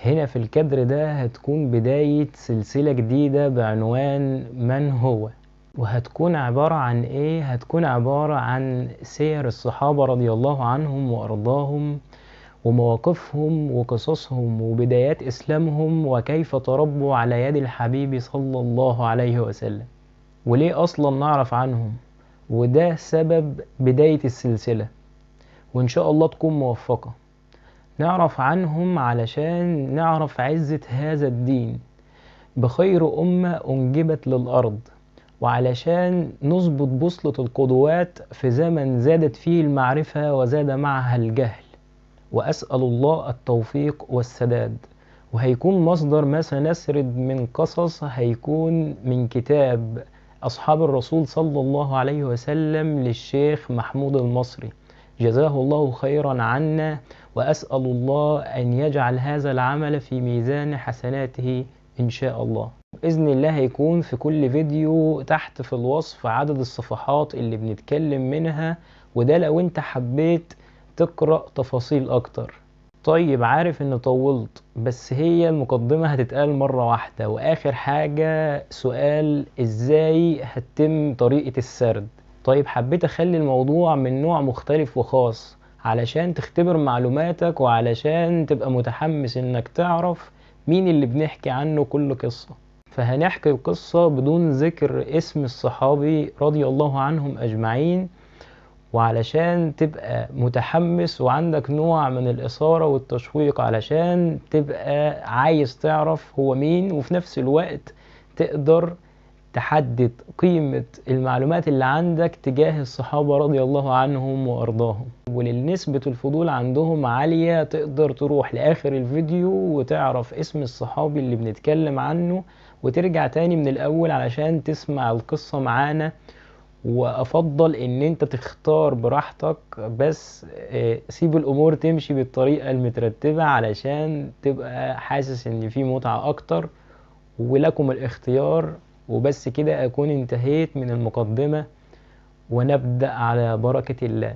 هنا في الكادر ده هتكون بداية سلسلة جديدة بعنوان من هو، وهتكون عبارة عن ايه؟ هتكون عبارة عن سير الصحابة رضي الله عنهم وارضاهم، ومواقفهم وقصصهم وبدايات اسلامهم، وكيف تربوا على يد الحبيب صلى الله عليه وسلم، وليه اصلا نعرف عنهم. وده سبب بداية السلسلة، وان شاء الله تكون موفقة. نعرف عنهم علشان نعرف عزة هذا الدين بخير أمة أنجبت للأرض، وعلشان نظبط بوصلة القدوات في زمن زادت فيه المعرفة وزاد معها الجهل. وأسأل الله التوفيق والسداد. وهيكون مصدر ما سنسرد من قصص هيكون من كتاب أصحاب الرسول صلى الله عليه وسلم للشيخ محمود المصري، جزاه الله خيرا عنا. وأسأل الله أن يجعل هذا العمل في ميزان حسناته إن شاء الله. بإذن الله هيكون في كل فيديو تحت في الوصف عدد الصفحات اللي بنتكلم منها، وده لو انت حبيت تقرأ تفاصيل أكتر. طيب، عارف إن طولت، بس هي المقدمة هتتقال مرة واحدة. وآخر حاجة سؤال: إزاي هتتم طريقة السرد؟ طيب، حبيت أخلي الموضوع من نوع مختلف وخاص علشان تختبر معلوماتك، وعلشان تبقى متحمس إنك تعرف مين اللي بنحكي عنه كل قصة. فهنحكي القصة بدون ذكر اسم الصحابي رضي الله عنهم أجمعين، وعلشان تبقى متحمس وعندك نوع من الإثارة والتشويق، علشان تبقى عايز تعرف هو مين، وفي نفس الوقت تقدر تحدد قيمة المعلومات اللي عندك تجاه الصحابة رضي الله عنهم وأرضاهم. وللنسبة الفضول عندهم عالية، تقدر تروح لآخر الفيديو وتعرف اسم الصحابي اللي بنتكلم عنه، وترجع تاني من الأول علشان تسمع القصة معانا. وأفضل إن أنت تختار براحتك، بس سيب الأمور تمشي بالطريقة المترتبة علشان تبقى حاسس إن في متعة أكتر، ولكم الاختيار. وبس كده أكون انتهيت من المقدمة، ونبدأ على بركة الله.